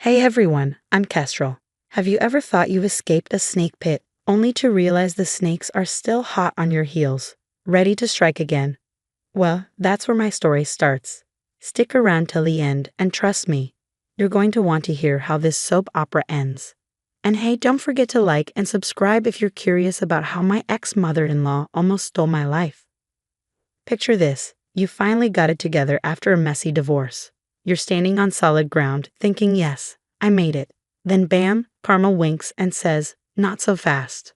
Hey everyone, I'm Kestrel. Have you ever thought you escaped a snake pit, only to realize the snakes are still hot on your heels, ready to strike again? Well, that's where my story starts. Stick around till the end, and trust me, you're going to want to hear how this soap opera ends. And hey, don't forget to like and subscribe if you're curious about how my ex-mother-in-law almost stole my life. Picture this, you finally got it together after a messy divorce. You're standing on solid ground, thinking, yes, I made it. Then bam, karma winks and says, not so fast.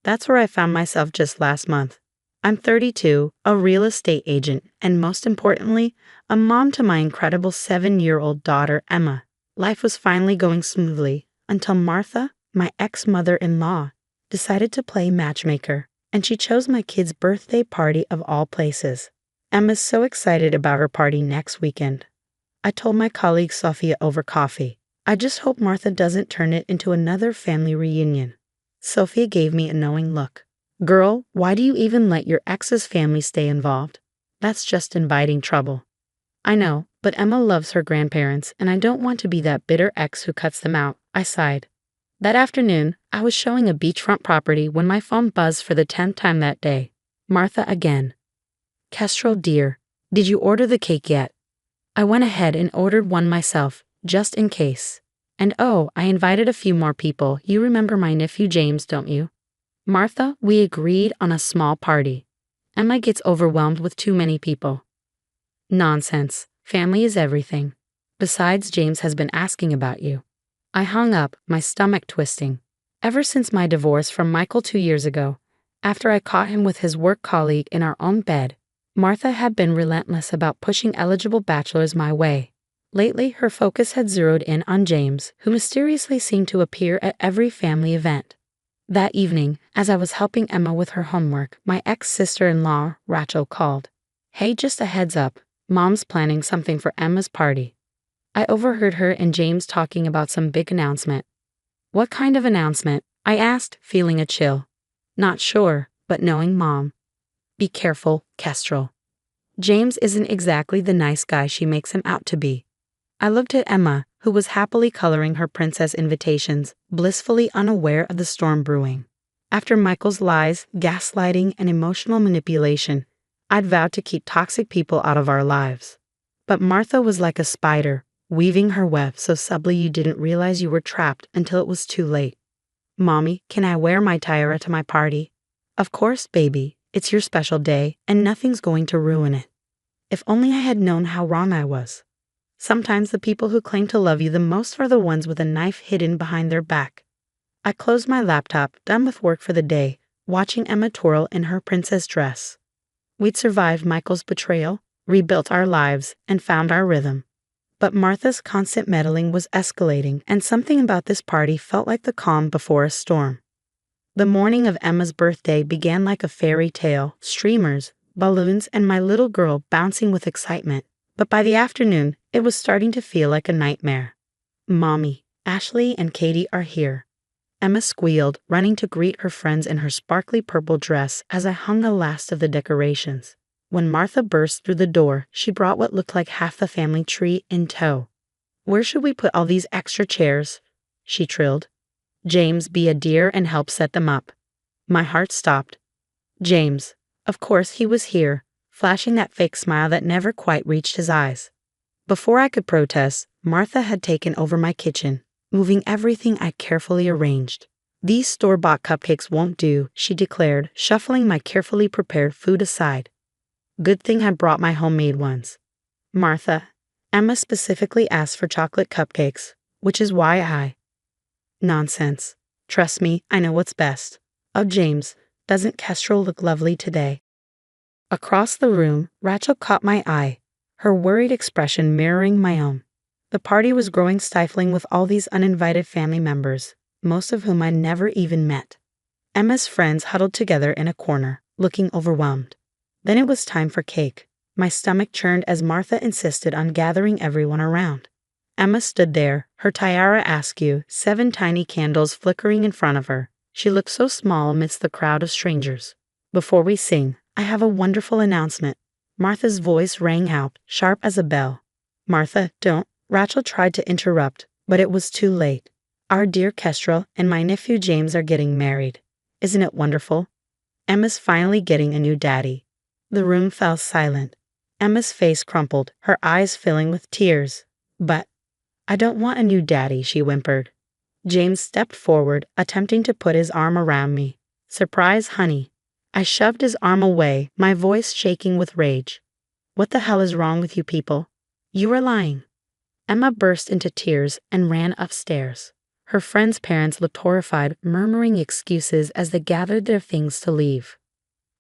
That's where I found myself just last month. I'm 32, a real estate agent, and most importantly, a mom to my incredible 7-year-old daughter, Emma. Life was finally going smoothly until Martha, my ex-mother-in-law, decided to play matchmaker, and she chose my kid's birthday party of all places. Emma's so excited about her party next weekend. I told my colleague Sophia over coffee, I just hope Martha doesn't turn it into another family reunion. Sophia gave me a knowing look. Girl, why do you even let your ex's family stay involved? That's just inviting trouble. I know, but Emma loves her grandparents, and I don't want to be that bitter ex who cuts them out, I sighed. That afternoon, I was showing a beachfront property when my phone buzzed for the 10th time that day. Martha again. Kestrel dear, did you order the cake yet? I went ahead and ordered one myself, just in case. And oh, I invited a few more people. You remember my nephew James, don't you? Martha, we agreed on a small party. Emma gets overwhelmed with too many people. Nonsense. Family is everything. Besides, James has been asking about you. I hung up, my stomach twisting. Ever since my divorce from Michael 2 years ago, after I caught him with his work colleague in our own bed, Martha had been relentless about pushing eligible bachelors my way. Lately, her focus had zeroed in on James, who mysteriously seemed to appear at every family event. That evening, as I was helping Emma with her homework, my ex-sister-in-law, Rachel, called. Hey, just a heads up, Mom's planning something for Emma's party. I overheard her and James talking about some big announcement. What kind of announcement? I asked, feeling a chill. Not sure, but knowing Mom. Be careful, Kestrel. James isn't exactly the nice guy she makes him out to be. I looked at Emma, who was happily coloring her princess invitations, blissfully unaware of the storm brewing. After Michael's lies, gaslighting, and emotional manipulation, I'd vowed to keep toxic people out of our lives. But Martha was like a spider, weaving her web so subtly you didn't realize you were trapped until it was too late. Mommy, can I wear my tiara to my party? Of course, baby. It's your special day, and nothing's going to ruin it. If only I had known how wrong I was. Sometimes the people who claim to love you the most are the ones with a knife hidden behind their back. I closed my laptop, done with work for the day, watching Emma twirl in her princess dress. We'd survived Michael's betrayal, rebuilt our lives, and found our rhythm. But Martha's constant meddling was escalating, and something about this party felt like the calm before a storm. The morning of Emma's birthday began like a fairy tale, streamers, balloons, and my little girl bouncing with excitement. But by the afternoon, it was starting to feel like a nightmare. Mommy, Ashley and Katie are here. Emma squealed, running to greet her friends in her sparkly purple dress as I hung the last of the decorations. When Martha burst through the door, she brought what looked like half the family tree in tow. Where should we put all these extra chairs? She trilled. James, be a dear and help set them up. My heart stopped. James. Of course he was here, flashing that fake smile that never quite reached his eyes. Before I could protest, Martha had taken over my kitchen, moving everything I carefully arranged. These store-bought cupcakes won't do, she declared, shuffling my carefully prepared food aside. Good thing I brought my homemade ones. Martha, Emma specifically asked for chocolate cupcakes, which is why I... Nonsense. Trust me, I know what's best. Oh, James, doesn't Kestrel look lovely today? Across the room, Rachel caught my eye, her worried expression mirroring my own. The party was growing stifling with all these uninvited family members, most of whom I'd never even met. Emma's friends huddled together in a corner, looking overwhelmed. Then it was time for cake. My stomach churned as Martha insisted on gathering everyone around. Emma stood there, her tiara askew, 7 tiny candles flickering in front of her. She looked so small amidst the crowd of strangers. Before we sing, I have a wonderful announcement. Martha's voice rang out, sharp as a bell. Martha, don't. Rachel tried to interrupt, But it was too late. Our dear Kestrel and my nephew James are getting married. Isn't it wonderful? Emma's finally getting a new daddy. The room fell silent. Emma's face crumpled, her eyes filling with tears. But I don't want a new daddy, she whimpered. James stepped forward, attempting to put his arm around me. Surprise, honey. I shoved his arm away, my voice shaking with rage. What the hell is wrong with you people? You are lying. Emma burst into tears and ran upstairs. Her friends' parents looked horrified, murmuring excuses as they gathered their things to leave.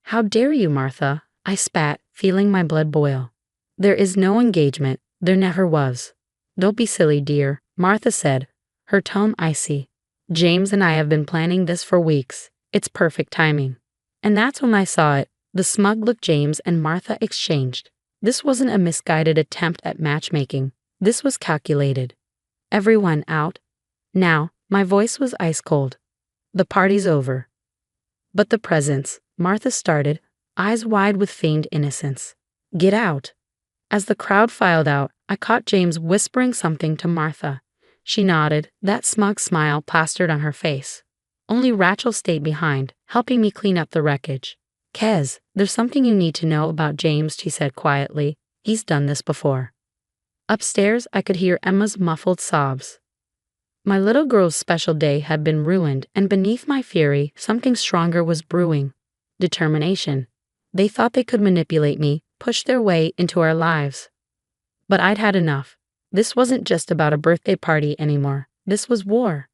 How dare you, Martha? I spat, feeling my blood boil. There is no engagement. There never was. Don't be silly, dear, Martha said, her tone icy. James and I have been planning this for weeks. It's perfect timing. And that's when I saw it. The smug look James and Martha exchanged. This wasn't a misguided attempt at matchmaking. This was calculated. Everyone out? Now, my voice was ice cold. The party's over. But the presents, Martha started, eyes wide with feigned innocence. Get out. As the crowd filed out, I caught James whispering something to Martha. She nodded, that smug smile plastered on her face. Only Rachel stayed behind, helping me clean up the wreckage. Kez, there's something you need to know about James, she said quietly. He's done this before. Upstairs, I could hear Emma's muffled sobs. My little girl's special day had been ruined, and beneath my fury, something stronger was brewing. Determination. They thought they could manipulate me, push their way into our lives. But I'd had enough. This wasn't just about a birthday party anymore. This was war.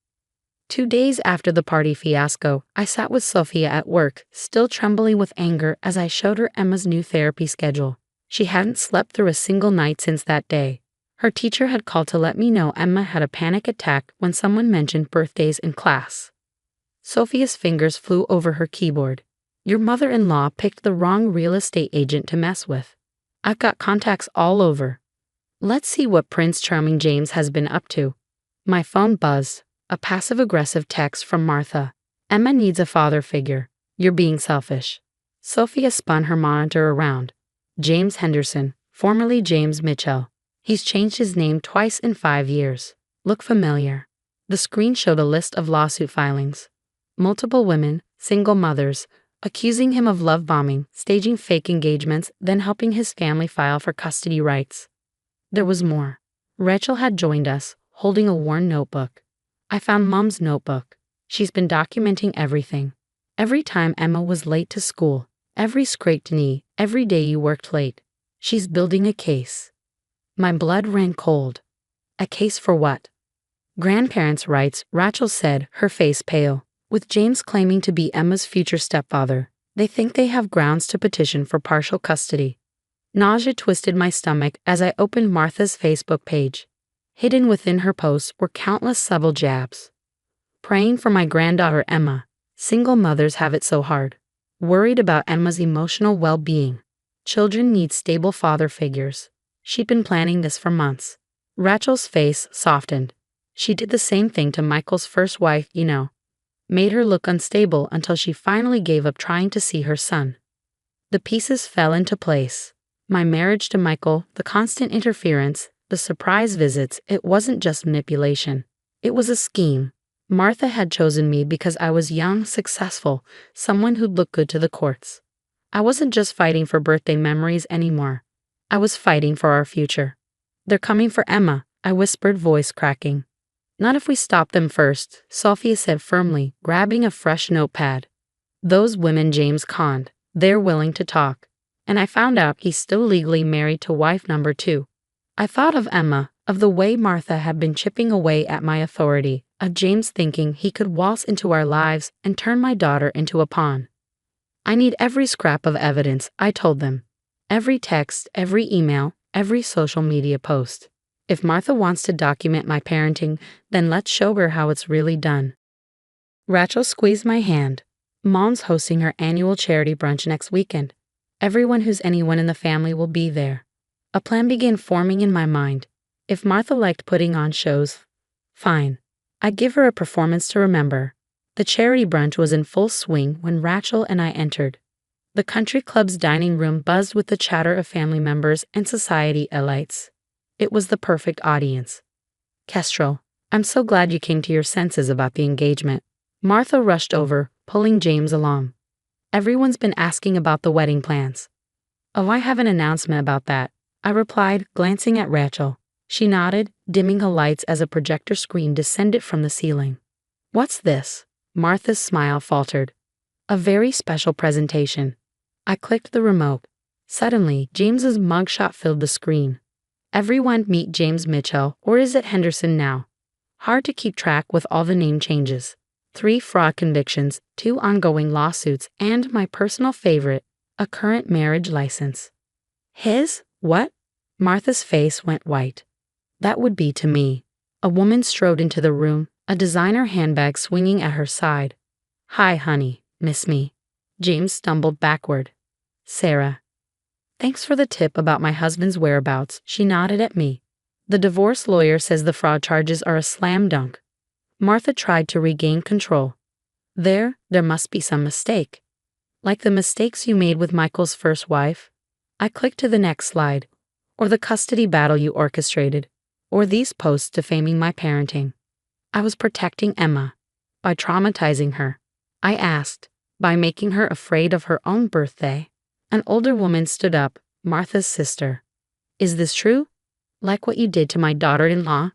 2 days after the party fiasco, I sat with Sophia at work, still trembling with anger as I showed her Emma's new therapy schedule. She hadn't slept through a single night since that day. Her teacher had called to let me know Emma had a panic attack when someone mentioned birthdays in class. Sophia's fingers flew over her keyboard. Your mother-in-law picked the wrong real estate agent to mess with. I've got contacts all over. Let's see what Prince Charming James has been up to. My phone buzzed. A passive-aggressive text from Martha. Emma needs a father figure. You're being selfish. Sophia spun her monitor around. James Henderson, formerly James Mitchell. He's changed his name twice in 5 years. Look familiar. The screen showed a list of lawsuit filings. Multiple women, single mothers, accusing him of love bombing, staging fake engagements, then helping his family file for custody rights. There was more. Rachel had joined us, holding a worn notebook. I found Mom's notebook. She's been documenting everything. Every time Emma was late to school, every scraped knee, every day you worked late. She's building a case. My blood ran cold. A case for what? Grandparents' rights, Rachel said, her face pale. With James claiming to be Emma's future stepfather, they think they have grounds to petition for partial custody. Nausea twisted my stomach as I opened Martha's Facebook page. Hidden within her posts were countless subtle jabs. Praying for my granddaughter Emma. Single mothers have it so hard. Worried about Emma's emotional well-being. Children need stable father figures. She'd been planning this for months. Rachel's face softened. She did the same thing to Michael's first wife, you know. Made her look unstable until she finally gave up trying to see her son. The pieces fell into place. My marriage to Michael, the constant interference, the surprise visits, it wasn't just manipulation. It was a scheme. Martha had chosen me because I was young, successful, someone who'd look good to the courts. I wasn't just fighting for birthday memories anymore. I was fighting for our future. They're coming for Emma, I whispered, voice cracking. Not if we stop them first, Sophia said firmly, grabbing a fresh notepad. Those women James conned. They're willing to talk. And I found out he's still legally married to wife number 2. I thought of Emma, of the way Martha had been chipping away at my authority, of James thinking he could waltz into our lives and turn my daughter into a pawn. I need every scrap of evidence, I told them. Every text, every email, every social media post. If Martha wants to document my parenting, then let's show her how it's really done. Rachel squeezed my hand. Mom's hosting her annual charity brunch next weekend. Everyone who's anyone in the family will be there. A plan began forming in my mind. If Martha liked putting on shows, fine. I'd give her a performance to remember. The charity brunch was in full swing when Rachel and I entered. The country club's dining room buzzed with the chatter of family members and society elites. It was the perfect audience. Kestrel, I'm so glad you came to your senses about the engagement. Martha rushed over, pulling James along. Everyone's been asking about the wedding plans. Oh, I have an announcement about that, I replied, glancing at Rachel. She nodded, dimming her lights as a projector screen descended from the ceiling. What's this? Martha's smile faltered. A very special presentation. I clicked the remote. Suddenly, James's mugshot filled the screen. Everyone meet James Mitchell, or is it Henderson now? Hard to keep track with all the name changes. 3 fraud convictions, 2 ongoing lawsuits, and my personal favorite, a current marriage license. His? What? Martha's face went white. That would be to me. A woman strode into the room, a designer handbag swinging at her side. Hi, honey, miss me. James stumbled backward. Sarah. Thanks for the tip about my husband's whereabouts, she nodded at me. The divorce lawyer says the fraud charges are a slam dunk. Martha tried to regain control. There must be some mistake. Like the mistakes you made with Michael's first wife? I clicked to the next slide. Or the custody battle you orchestrated. Or these posts defaming my parenting. I was protecting Emma. By traumatizing her. I asked. By making her afraid of her own birthday. An older woman stood up, Martha's sister. Is this true? Like what you did to my daughter-in-law?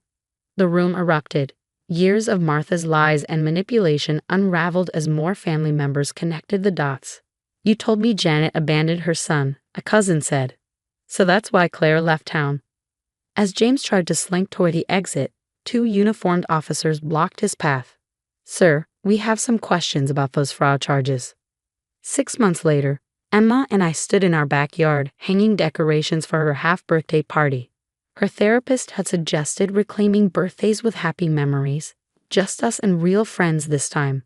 The room erupted. Years of Martha's lies and manipulation unraveled as more family members connected the dots. You told me Janet abandoned her son, a cousin said. So that's why Claire left town. As James tried to slink toward the exit, 2 uniformed officers blocked his path. Sir, we have some questions about those fraud charges. 6 months later, Emma and I stood in our backyard, hanging decorations for her half-birthday party. Her therapist had suggested reclaiming birthdays with happy memories, just us and real friends this time.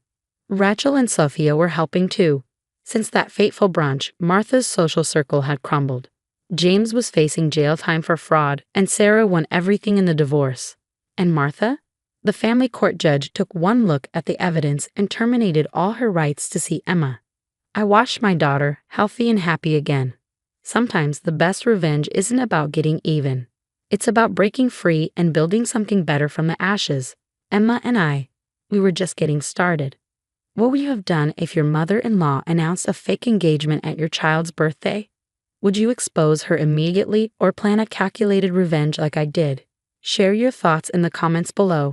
Rachel and Sophia were helping too. Since that fateful brunch, Martha's social circle had crumbled. James was facing jail time for fraud, and Sarah won everything in the divorce. And Martha? The family court judge took one look at the evidence and terminated all her rights to see Emma. I watched my daughter, healthy and happy again. Sometimes the best revenge isn't about getting even. It's about breaking free and building something better from the ashes. Emma and I, we were just getting started. What would you have done if your mother-in-law announced a fake engagement at your child's birthday? Would you expose her immediately or plan a calculated revenge like I did? Share your thoughts in the comments below.